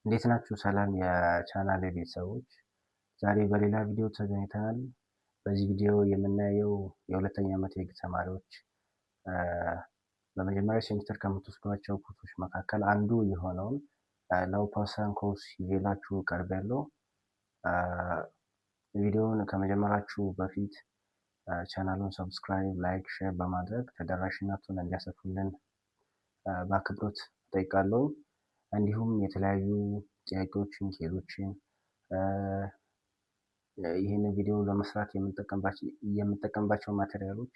እንዴት ናችሁ? ሰላም የቻናሌ ቤተሰቦች፣ ዛሬ በሌላ ቪዲዮ ተገናኝተናል። በዚህ ቪዲዮ የምናየው የሁለተኛ ዓመት የህግ ተማሪዎች በመጀመሪያ ሴሚስተር ከምትወስዷቸው ኮርሶች መካከል አንዱ የሆነውን ሎው ፐርሰን ኮርስ ይዤላችሁ ቀርቤያለሁ። ቪዲዮውን ከመጀመራችሁ በፊት ቻናሉን ሰብስክራይብ፣ ላይክ፣ ሼር በማድረግ ተደራሽነቱን እንዲያሰፉልን በአክብሮት እጠይቃለሁ። እንዲሁም የተለያዩ ጥያቄዎችን፣ ኬዞችን ይህንን ቪዲዮ ለመስራት የምጠቀምባቸው ማቴሪያሎች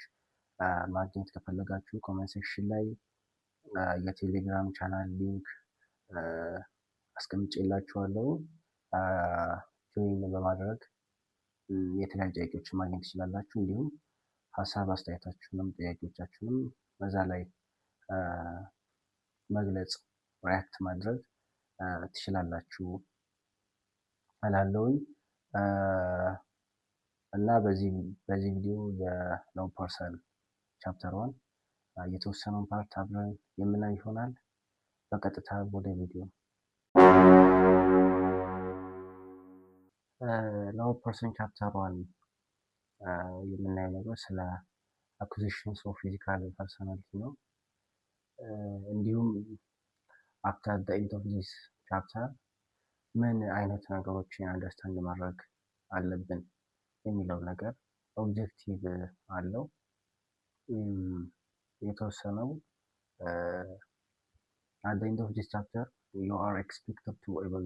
ማግኘት ከፈለጋችሁ ኮሜንት ሴክሽን ላይ የቴሌግራም ቻናል ሊንክ አስቀምጬላችኋለሁ። ጆይን በማድረግ የተለያዩ ጥያቄዎችን ማግኘት ትችላላችሁ። እንዲሁም ሀሳብ አስተያየታችሁንም ጥያቄዎቻችሁንም በዛ ላይ መግለጽ ሪያክት ማድረግ ትችላላችሁ እላለሁኝ። እና በዚህ ቪዲዮ የሎው ፐርሰን ቻፕተር 1 የተወሰነውን ፓርት አብረን የምናይ ይሆናል። በቀጥታ ወደ ቪዲዮ። ሎው ፐርሰን ቻፕተር 1 የምናየው ነገር ስለ አኩዚሽንስ ኦፍ ፊዚካል ፐርሰናሊቲ ነው። እንዲሁም አፍተር ዘ ኤንድ ኦፍ ዚስ ቻፕተር ምን አይነት ነገሮችን አንደርስታንድ ማድረግ አለብን የሚለው ነገር ኦብጀክቲቭ አለው። የተወሰነው at the end of this chapter you are expected to able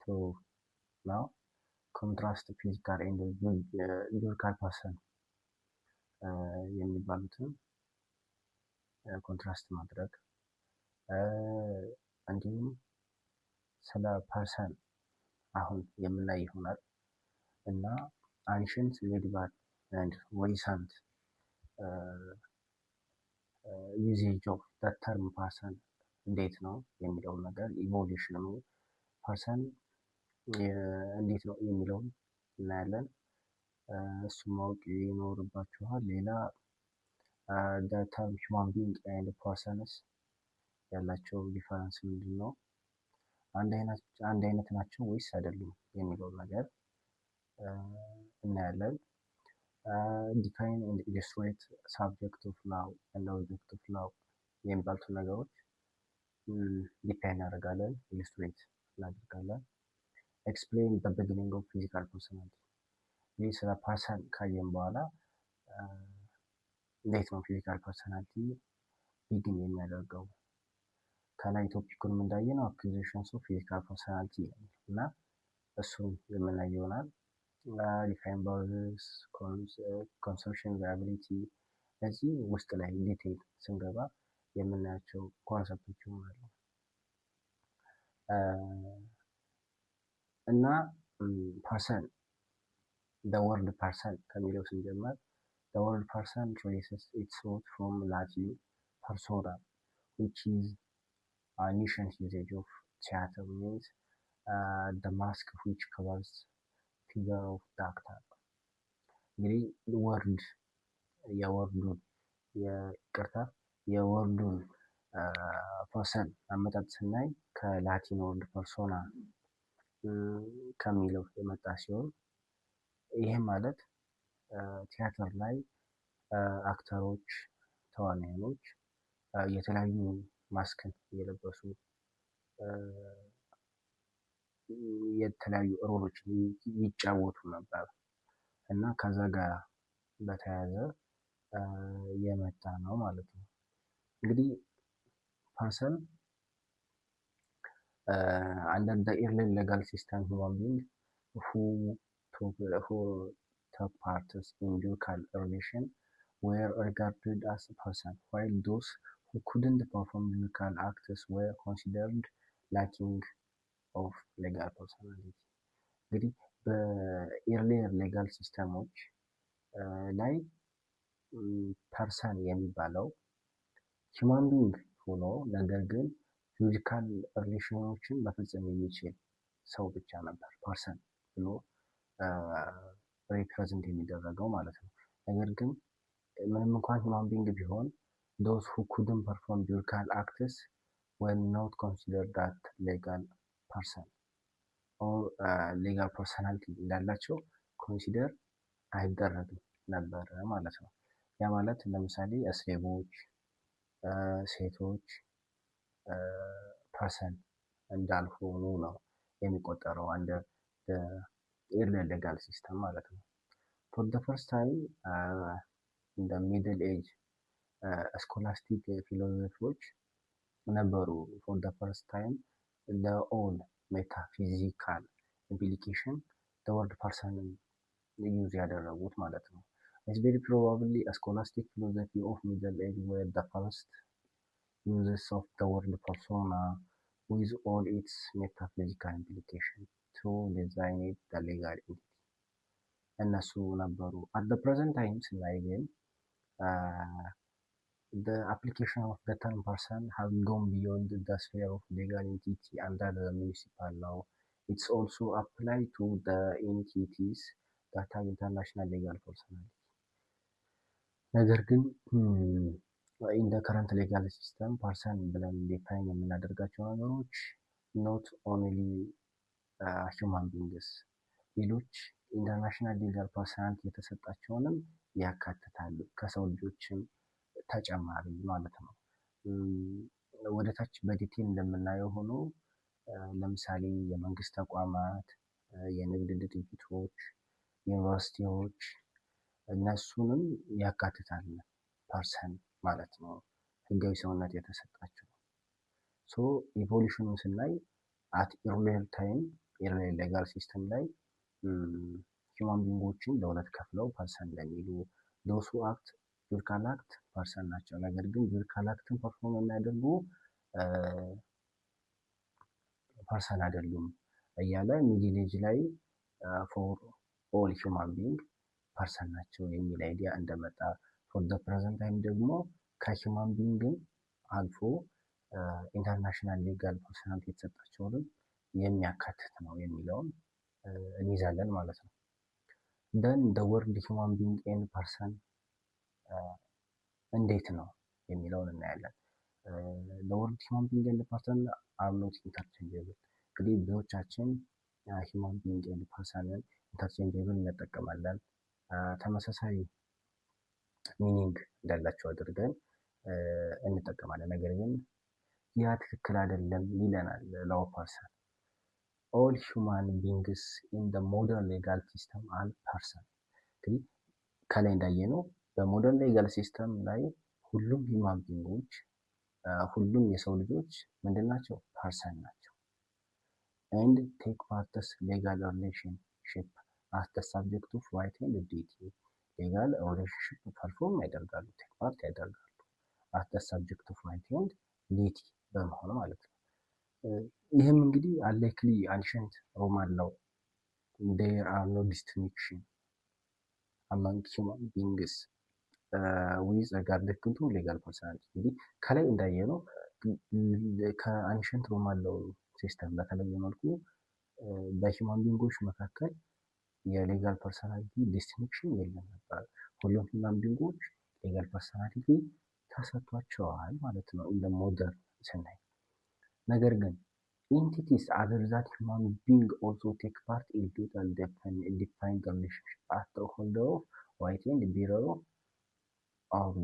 to now contrast physical and logical person የሚባሉትን ኮንትራስት ማድረግ እንዲሁም ስለ ፐርሰን አሁን የምናይ ይሆናል እና አንሽንት ሜዲቫል ኤንድ ሪሰንት ዩዜጅ ኦፍ ዘ ተርም ፐርሰን እንዴት ነው የሚለውን ነገር ኢቮሉሽኑ ፐርሰን እንዴት ነው የሚለውን እናያለን። እሱም ማወቅ ይኖርባችኋል። ሌላ ዘ ተርም ሂውማን ቢንግ ኤንድ ፐርሰንስ ያላቸው ዲፈረንስ ምንድን ነው? አንድ አይነት ናቸው ወይስ አይደሉም የሚለውን ነገር እናያለን። ዲፋይን ኤንድ ኢሉስትሬት ሳብጀክት ኦፍ ላው ኤንድ ኦብጀክት ኦፍ ላው የሚባሉትን ነገሮች ዲፋይን እናደርጋለን፣ ኢሉስትሬት እናደርጋለን። ኤክስፕሌን ዘ ቢጊኒንግ ኦፍ ፊዚካል ፐርሰናሊቲ። ይህ ስለ ፐርሰን ካየን በኋላ እንዴት ነው ፊዚካል ፐርሰናሊቲ ቢግን የሚያደርገው? ከላይ ቶፒኩን እንዳየነው አኩዚሽንስ ኦፍ ፊዚካል ፐርሰናሊቲ እና እሱን የምናይ ይሆናል። ዲፋይን ባውንደሪስ፣ ኮንሰፕሽን፣ ቫያቢሊቲ እዚህ ውስጥ ላይ ዲቴይል ስንገባ የምናያቸው ኮንሰፕቶች ይሆናሉ እና ፐርሰን the word person ከሚለው ስንጀምር the word person traces its root from Latin persona which is an ancient usage of theater means the mask which covers figure of the actor። እንግዲህ ወርድ የወርዱን ፐርሰን አመጣጥ ስናይ ከላቲን ወርድ ፐርሶና ከሚለው የመጣ ሲሆን ይህም ማለት ቲያትር ላይ አክተሮች፣ ተዋናዮች የተለያዩ ማስክን እየለበሱ የተለያዩ ሮሎችን ይጫወቱ ነበር እና ከዛ ጋር በተያያዘ የመጣ ነው ማለት ነው። እንግዲህ ፐርሰን under the early legal system human being who took part in legal relation were regarded as a person while those who couldn't perform legal acts were considered lacking of legal personality። እንግዲህ በኢርሊየር ሌጋል ሲስተሞች ላይ ፐርሰን የሚባለው ሂውማን ቢንግ ሆኖ ነገር ግን ፊዚካል ሪሌሽኖችን መፈጸም የሚችል ሰው ብቻ ነበር ፐርሰን ብሎ ሪፕሬዘንት የሚደረገው ማለት ነው። ነገር ግን ምንም እንኳን ሂውማን ቢንግ ቢሆን those who couldn't perform legal acts when not considered that legal person or legal personality እንዳላቸው ኮንሲደር አይደረግም ነበር ማለት ነው። ያ ማለት ለምሳሌ እስሌቦች፣ ሴቶች ፐርሰን እንዳልሆኑ ነው የሚቆጠረው አንደር ኢርላንድ ሌጋል ሲስተም ማለት ነው። ፎር ዘ ፈርስት ታይም ኢን ዘ ሚድል ኤጅ ስኮላስቲክ ፊሎሶፎች ነበሩ ፎር ዘ ፈርስት ታይም ለኦል ሜታፊዚካል ኢምፕሊኬሽን ዘ ወርድ ፐርሰንን ዩዝ ያደረጉት ማለት ነው። ኢትስ ቬሪ ፕሮባብሊ ስኮላስቲክ ፊሎሶፊ ኦፍ ሚድል ኤጅ ዌር ዘ ፈርስት uses of the word persona with all its metaphysical implication to designate the legal entity እነሱ ነበሩ። at the present time ስናይ ግን the application of the term person has gone beyond the sphere of legal entity under the municipal law. It's also applied to the entities that have international legal personality. ነገር ግን in the current legal system person ብለን ዲፋይን የምናደርጋቸው ነገሮች not only human beings ሌሎች ኢንተርናሽናል ሌጋል ፐርሰናሊቲ የተሰጣቸውንም ያካትታሉ ከሰው ልጆችም ተጨማሪ ማለት ነው። ወደ ታች በዲቴል እንደምናየው ሆኖ ለምሳሌ የመንግስት ተቋማት፣ የንግድ ድርጅቶች፣ ዩኒቨርሲቲዎች እነሱንም ያካትታል ፐርሰን ማለት ነው ህጋዊ ሰውነት የተሰጣቸው። ሶ ኢቮሉሽኑን ስናይ አት ኢርሊየር ታይም ኢርሊየር ሌጋል ሲስተም ላይ ሂውማን ቢንጎችን ለሁለት ከፍለው ፐርሰን እንደሚሉ ዶሱ አክት ጁሪካል አክት ፐርሰን ናቸው። ነገር ግን ጁሪካል አክትን ፐርፎርም የሚያደርጉ ፐርሰን አይደሉም እያለ ሚድል ኤጅ ላይ ፎር ኦል ሂውማን ቢንግ ፐርሰን ናቸው የሚል አይዲያ እንደመጣ ፎር ዘ ፕሬዘንት ታይም ደግሞ ከሂውማን ቢንግም አልፎ ኢንተርናሽናል ሌጋል ፐርሰናሊቲ የተሰጣቸውንም የሚያካትት ነው የሚለውን እንይዛለን ማለት ነው። then the word human being and person እንዴት ነው የሚለውን እናያለን። the word human being and person are not interchangeable። እንግዲህ ብዙዎቻችን human being and personን interchangeable እንጠቀማለን ተመሳሳይ ሚኒንግ እንዳላቸው አድርገን እንጠቀማለን። ነገር ግን ያ ትክክል አይደለም ይለናል ላው ፐርሰን። all human beings in the modern legal system are person። እንግዲህ ከላይ እንዳየነው በሞደርን ሌጋል ሲስተም ላይ ሁሉም ሂውማን ቢንጎች ሁሉም የሰው ልጆች ምንድናቸው? ፐርሰን ናቸው። and take parts legal relationship as the subject of right and duty ሌጋል ሪሌሽንሺፕ ፐርፎርም ያደርጋሉ ቴክ ፓርት ያደርጋሉ as the subject of right and duty በመሆን ማለት ነው። ይህም እንግዲህ unlikely ancient Roman law there are no distinction among human beings with regard to legal personality። እንግዲህ ከላይ እንዳየነው ከአንሸንት ሮማን ላው ሲስተም በተለየ መልኩ በሂውማን ቢንጎች መካከል የሌጋል ፐርሰናሊቲ ዲስቲንክሽን የለም ነበር። ሁሉም ሂውማን ቢንጎች ሌጋል ፐርሰናሊቲ ተሰጥቷቸዋል ማለት ነው እንደ ሞደርን ስናይ። ነገር ግን entities other than human being also take part in legal defined relationship as the holder of right and bearer of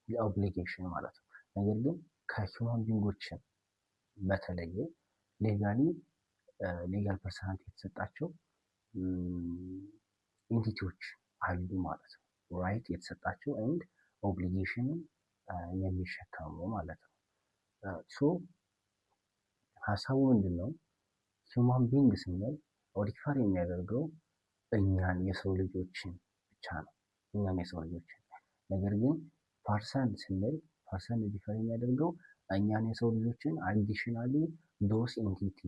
obligation ማለት ነው። ነገር ግን ከሂውማን ቢንጎችን በተለየ ሌጋሊ ሌጋል ፐርሰናሊቲ የተሰጣቸው ኢንቲቲዎች አሉ ማለት ነው። ራይት የተሰጣቸው ኤንድ ኦብሊጌሽንን የሚሸከሙ ማለት ነው። ሶ ሀሳቡ ምንድን ነው? ሂውማን ቢንግ ስንል ሪፈር የሚያደርገው እኛን የሰው ልጆችን ብቻ ነው፣ እኛን የሰው ልጆችን። ነገር ግን ፐርሰን ስንል ፐርሰን ሪፈር የሚያደርገው እኛን የሰው ልጆችን አዲሽናሊ ዶስ ኢንቲቲ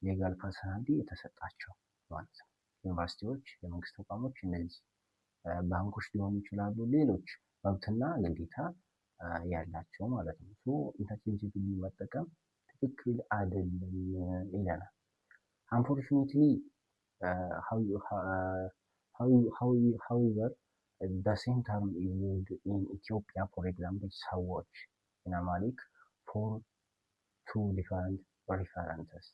ሌጋል ፐርሰናሊቲ የተሰጣቸው ማለት ነው። ዩኒቨርሲቲዎች፣ የመንግስት ተቋሞች፣ እነዚህ ባንኮች ሊሆኑ ይችላሉ፣ ሌሎች መብትና ግዴታ ያላቸው ማለት ነው። ሶ ኢንተርቼንጅብሊ መጠቀም ትክክል አይደለም ይለናል። Unfortunately, however, the same term is used in Ethiopia, for example, ሰዎች in Amharic for two different references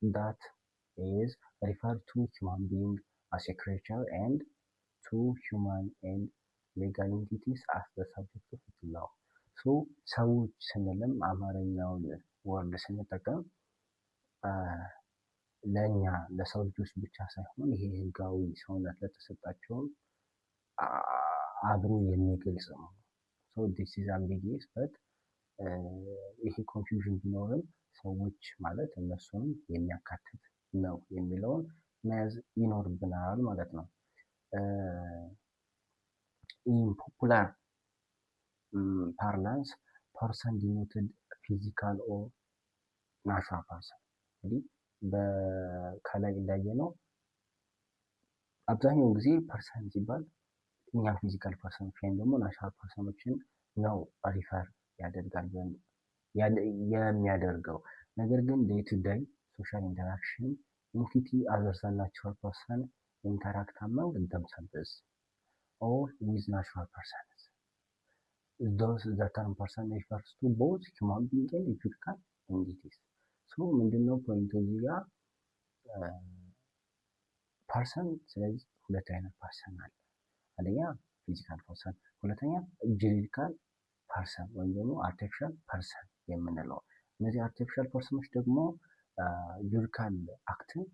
that is refer to human being as a creature and to human and legal entities as the subject of law. ሶ ሰዎች ስንልም አማርኛውን ወርድ ስንጠቀም ለእኛ ለሰው ልጆች ብቻ ሳይሆን ይሄ ህጋዊ ሰውነት ለተሰጣቸውም አብሮ የሚገልጽ ነው። ሶ ዲስ ኢዝ አምቢጊየስ በት ይሄ ኮንፊውዥን ቢኖርም ሰዎች ማለት እነሱንም የሚያካትት ነው የሚለውን መያዝ ይኖርብናል ማለት ነው። ኢን ፖፑላር ፓርላንስ ፐርሰን ዲኖትድ ፊዚካል ኦር ናቹራል ፐርሰን። እንግዲህ ከላይ እንዳየነው አብዛኛውን ጊዜ ፐርሰን ሲባል እኛ ፊዚካል ፐርሰኖች ወይም ደግሞ ናቹራል ፐርሰኖችን ነው ሪፈር ያደርጋል የሚያደርገው። ነገር ግን ዴይ ቱ ዴይ ሶሻል ኢንተራክሽን ኢንቲቲ አዘር ዛን ናቹራል ፐርሰን ኢንተራክት አመንግ themselves or with natural persons. Thus the term person refers to both human being and physical entities. ሶ ምንድነው ፖይንቱ እዚህ ጋር ፐርሰን፣ ስለዚህ ሁለት አይነት ፐርሰን አለ። አንደኛ ፊዚካል ፐርሰን፣ ሁለተኛ ጁሪዲካል ፐርሰን ወይም ደግሞ አርቲፊሻል ፐርሰን የምንለው። እነዚህ አርቲፊሻል ፐርሰኖች ደግሞ ጁሪዲካል አክትን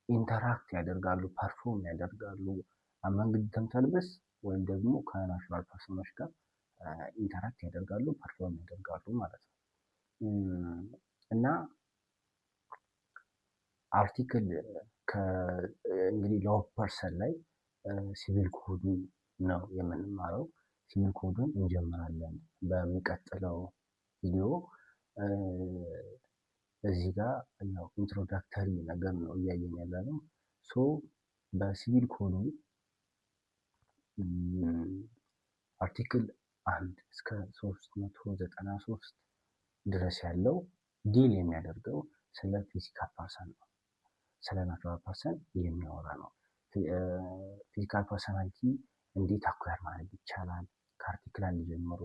ኢንተራክት ያደርጋሉ፣ ፐርፎርም ያደርጋሉ አመንግ themselves ወይም ደግሞ ከናቹራል ፐርሰኖች ጋር ኢንተራክት ያደርጋሉ፣ ፐርፎርም ያደርጋሉ ማለት ነው። እና አርቲክል እንግዲህ ሎው ፐርሰን ላይ ሲቪል ኮዱን ነው የምንማረው። ሲቪል ኮዱን እንጀምራለን በሚቀጥለው ቪዲዮ። እዚህ ጋር ያው ኢንትሮዳክተሪ ነገር ነው እያየን ያለነው። ሶ በሲቪል ኮዱ አርቲክል 1 እስከ 393 ድረስ ያለው ዲል የሚያደርገው ስለ ፊዚካል ፐርሰን ነው። ስለ ናቹራል ፐርሰን የሚያወራ ነው። ፊዚካል ፐርሰናሊቲ እንዴት አኳየር ማድረግ ይቻላል ከአርቲክል 1 ጀምሮ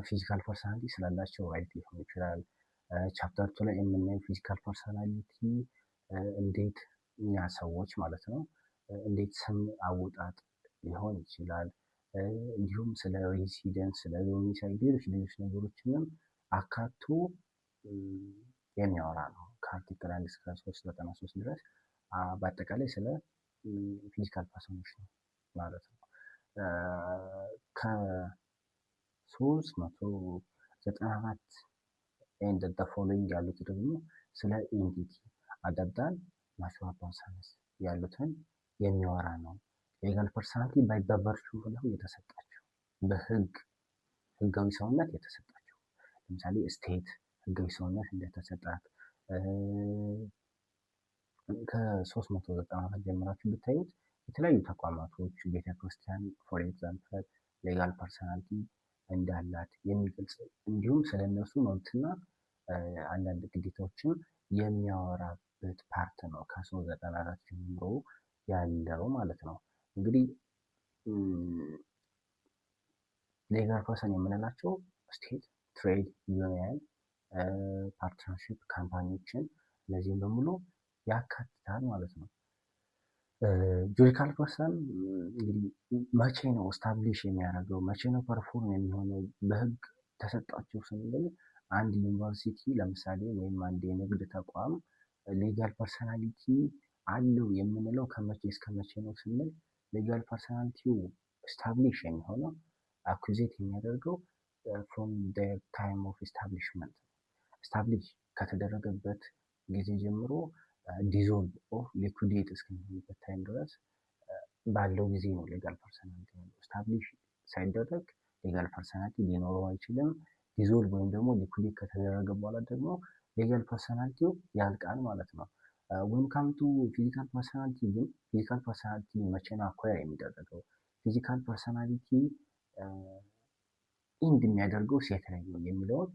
ፊዚካል ፐርሰናሊቲ ስላላቸው ራይት ሊሆን ይችላል። ቻፕተር 2 ላይ የምናየው ፊዚካል ፐርሰናሊቲ እንዴት እኛ ሰዎች ማለት ነው እንዴት ስም አወጣጥ ሊሆን ይችላል። እንዲሁም ስለ ሬሲደንስ፣ ስለ ዶሚሳይል፣ ሌሎች ነገሮችንም አካቶ የሚያወራ ነው ከአርቲክል 1 እስከ 393 ድረስ በአጠቃላይ ስለ ፊዚካል ፐርሰኖች ነው ማለት ነው። ከ394 ኤንድ ዘ ፎሎዊንግ ያሉት ደግሞ ስለ ኢንቲቲ አደር ዛን ናቹራል ፐርሰንስ ያሉትን የሚያወራ ነው። ሌጋል ፐርሰናሊቲ ባይ በቨርቹ ብለው የተሰጣቸው በህግ ህጋዊ ሰውነት የተሰጣቸው፣ ለምሳሌ ስቴት ህጋዊ ሰውነት እንደተሰጣት ከ394 ጀምራችሁ ብታዩት የተለያዩ ተቋማቶች ቤተክርስቲያን ፎር ኤግዛምፕል ሌጋል ፐርሰናሊቲ እንዳላት የሚገልጽ እንዲሁም ስለነሱ መብትና አንዳንድ ግዴታዎችን የሚያወራበት ፓርት ነው ከ394 ጀምሮ ያለው ማለት ነው። እንግዲህ ሌጋል ፐርሰን የምንላቸው ስቴት፣ ትሬድ ዩኒየን፣ ፓርትነርሺፕ ካምፓኒዎችን እነዚህም በሙሉ ያካትታል ማለት ነው። ጁሪዲካል ፐርሰን እንግዲህ መቼ ነው ስታብሊሽ የሚያደርገው መቼ ነው ፐርፎርም የሚሆነው በህግ ተሰጣቸው ስንል አንድ ዩኒቨርሲቲ ለምሳሌ ወይም አንድ የንግድ ተቋም ሌጋል ፐርሰናሊቲ አለው የምንለው ከመቼ እስከ መቼ ነው ስንል ሌጋል ፐርሰናሊቲው ስታብሊሽ የሚሆነው አኩዜት የሚያደርገው ፍሮም ዘ ታይም ኦፍ ኤስታብሊሽመንት ስታብሊሽ ከተደረገበት ጊዜ ጀምሮ ዲዞልቭ ኦፍ ሊኩዴት እስከሚሆንበት ታይም ድረስ ባለው ጊዜ ነው ሌጋል ፐርሰናሊቲ ያለው። ስታብሊሽ ሳይደረግ ሌጋል ፐርሰናሊቲ ሊኖረው አይችልም። ዲዞልቭ ወይም ደግሞ ሊኩዴት ከተደረገ በኋላ ደግሞ ሌጋል ፐርሰናሊቲው ያልቃል ማለት ነው። ወይም ካምቱ ፊዚካል ፐርሰናሊቲ ግን ፊዚካል ፐርሰናሊቲ መቼ ነው አኳየር የሚደረገው? ፊዚካል ፐርሰናሊቲ ኢንድ የሚያደርገው ሴት ላይ ነው የሚለውን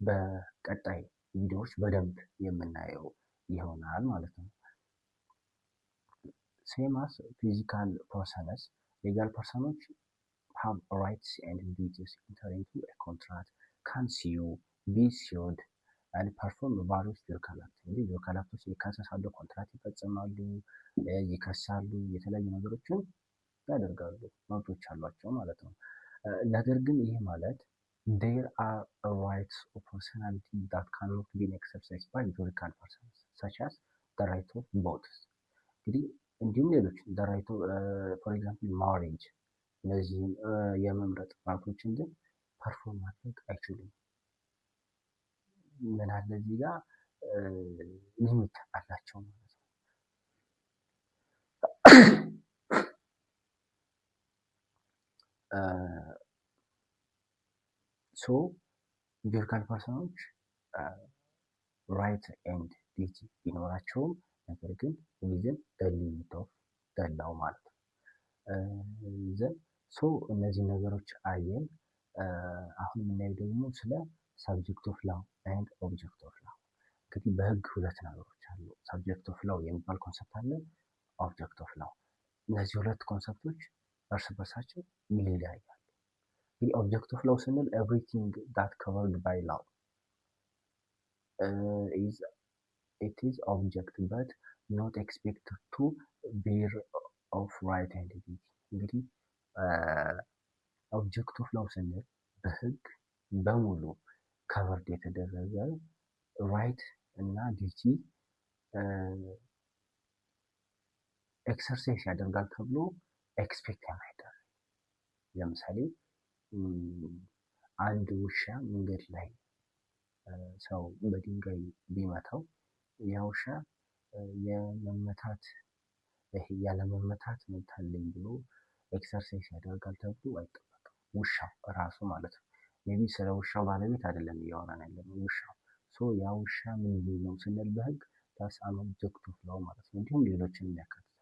በቀጣይ ቪዲዮዎች በደንብ የምናየው ይሆናል ማለት ነው። ሴም አስ ፊዚካል ፐርሰንስ ሌጋል ፐርሰኖች have rights and duties enter into a contract can sue, be sued and perform various legal acts። እንግዲህ legal acቶች ይካሰሳሉ፣ ኮንትራት ይፈጽማሉ፣ ይከሳሉ፣ የተለያዩ ነገሮችን ያደርጋሉ፣ መብቶች አሏቸው ማለት ነው። ነገር ግን ይህ ማለት there are rights of personality that cannot be exercised by juridical persons such as the right of vote። እንግዲህ እንዲሁም ሌሎች the right of for example marriage እነዚህን የመምረጥ መብቶችን ግን ፐርፎርም ማድረግ አይችሉም። ምን አለ እዚህ ጋር ሊሚት አላቸው ማለት ነው። ሶ ጁሪዲካል ፐርሰኖች ራይት ኤንድ ዲዩቲ ቢኖራቸውም ነገር ግን ዊዝን ዘ ሊሚት ኦፍ ዘ ላው ማለት ነው። ሶ እነዚህ ነገሮች አየን። አሁን የምናየው ደግሞ ስለ ሳብጀክት ኦፍ ላው ኤንድ ኦብጀክት ኦፍ ላው። እንግዲህ በህግ ሁለት ነገሮች አሉ። ሳብጀክት ኦፍ ላው የሚባል ኮንሰፕት አለ፣ ኦብጀክት ኦፍ ላው። እነዚህ ሁለት ኮንሰፕቶች እርስ በርሳቸው ይለያያሉ። እንግዲህ ኦብጀክት ኦፍ ላው ስንል ኤቭሪቲንግ ዳት ከቨርድ ባይ ላው it is object but not expected to bear of right and duty። እንግዲህ ኦብጀክት ኦፍ ላው ስንል በህግ በሙሉ ከቨርድ የተደረገ ራይት እና ዲዩቲ ኤክሰርሳይዝ ያደርጋል ተብሎ ኤክስፔክት የማይደረግ። ለምሳሌ አንድ ውሻ መንገድ ላይ ሰው በድንጋይ ቢመታው ያ ውሻ ያለመመታት መብት አለኝ ብሎ ኤክሰርሳይዝ ያደርጋል ተብሎ አይጠበቅም። ውሻው ራሱ ማለት ነው። ሜቢ ስለ ውሻው ባለቤት አይደለም እያወራን ያለነው፣ ውሻው። ሶ ያ ውሻ ምንድን ነው ስንል በህግ ዳስ አን ኦብጀክት ኦፍ ላው ማለት ነው። እንዲሁም ሌሎችን ያካትታል።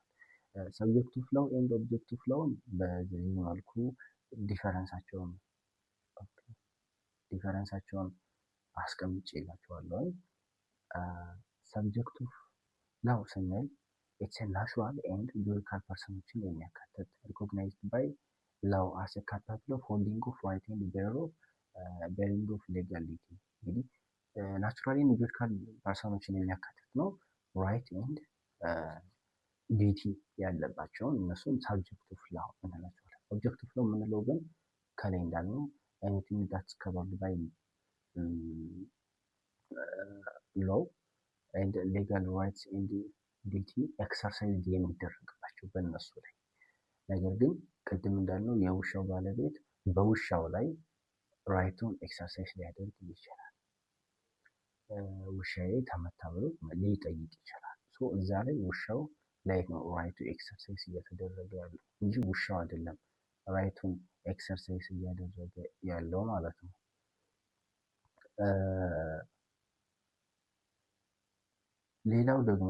ሰብጀክት ኦፍ ላው ኤንድ ኦብጀክት ኦፍ ላውን በዚህ መልኩ ዲፈረንሳቸውን አስቀምጬላችኋለሁ። ሰብጀክት ኦፍ ላው ስንል ኢትስ ናቹራል ኤንድ ጁሪዲካል ፐርሰኖችን የሚያካትት ሪኮግናይዝድ ባይ ላው አስ ካፓብል ኦፍ ሆልዲንግ ኦፍ ራይት ኤንድ ቤሪንግ ኦፍ ሌጋሊቲ። እንግዲህ ናቹራል ኤንድ ጁሪዲካል ፐርሰኖችን የሚያካትት ነው። ራይት ኤንድ ዲዩቲ ያለባቸውን እነሱን ሳብጀክት ኦፍ ላው እንላቸዋለን። ኦብጀክት ኦፍ ላው የምንለው ግን ከላይ እንዳልነው ኤኒቲንግ ዳትስ ከቨርድ ባይ ላው ኤንድ ሌጋል ራይትስ ኤንድ ዲዩቲ ኤክሰርሳይዝ የሚደረግባቸው በእነሱ ላይ። ነገር ግን ቅድም እንዳልነው የውሻው ባለቤት በውሻው ላይ ራይቱን ኤክሰርሳይዝ ሊያደርግ ይችላል። ውሻዬ ተመታ ብሎ ሊጠይቅ ይችላል። ሶ እዛ ላይ ውሻው ላይ ነው ራይቱ ኤክሰርሳይዝ እየተደረገ ያለው እንጂ ውሻው አይደለም ራይቱን ኤክሰርሳይዝ እያደረገ ያለው ማለት ነው። ሌላው ደግሞ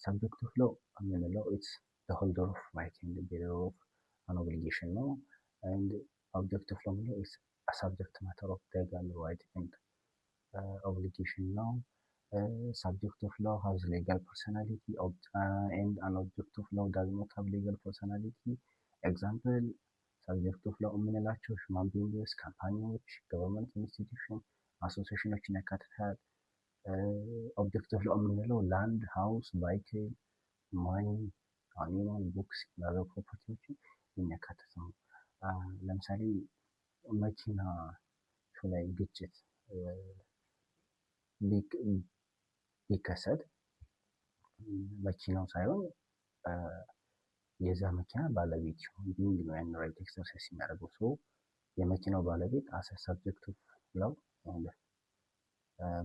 ሰብጀክት ኦፍ ላው የምንለው ኢትስ ዘ ሆልደር ኦፍ ራይት ኤንድ ቤረር ኦፍ አን ኦብሊጌሽን ነው። ኤንድ ኦብጀክት ኦፍ ላው የምንለው ኢትስ አ ሰብጀክት ማተር ኦፍ ሌጋል ራይት ኤንድ ኦብሊጌሽን ነው። Subject of law has legal personality and an object of law does not have legal personality. Example subject of law የምንላቸው human beings፣ ካምፓኒዎች፣ ገቨርንመንት ኢንስቲትዩሽን፣ አሶሲዬሽኖችን ያካትታል። ኦብጀክት ኦፍ ላው የምንለው ላንድ፣ ሃውስ፣ ቫይክል፣ ማኒ፣ አኒማል፣ ቡክስ እና ፕሮፐርቲዎችን የሚያካትት ነው። ለምሳሌ መኪና ላይ ግጭት ቢከሰት መኪናው ሳይሆን የዛ መኪና ባለቤት ይሁን ነው ያን ራይት ኤክሰርሳይዝ የሚያደርገው። ሰው የመኪናው ባለቤት አሰ ሰብጀክት ኦፍ ላው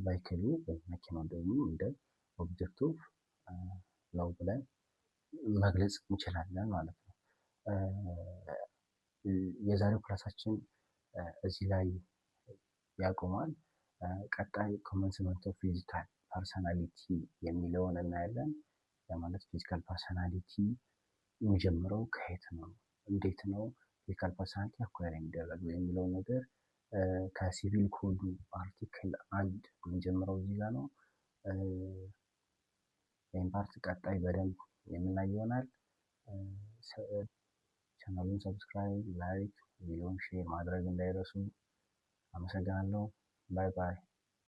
ባይክሉ መኪናው ደግሞ እንደ ኦብጀክት ኦፍ ላው ብለን መግለጽ እንችላለን ማለት ነው። የዛሬው ክላሳችን እዚህ ላይ ያቆማል። ቀጣይ ኮመንስመንት ኦፍ ፊዚካል ፐርሰናሊቲ የሚለውን እናያለን። ለማለት ፊዚካል ፐርሰናሊቲ የሚጀምረው ከየት ነው፣ እንዴት ነው ፊዚካል ፐርሰናሊቲ አኳየር የሚደረገው የሚለው ነገር ከሲቪል ኮዱ አርቲክል 1 የምንጀምረው እዚህ ጋር ነው። ይህን ፓርት ቀጣይ በደንብ የምናይ ይሆናል። ቻናሉን ሰብስክራይብ፣ ላይክ፣ ቪዲዮውን ሼር ማድረግ እንዳይረሱ። አመሰግናለሁ። Bye bye.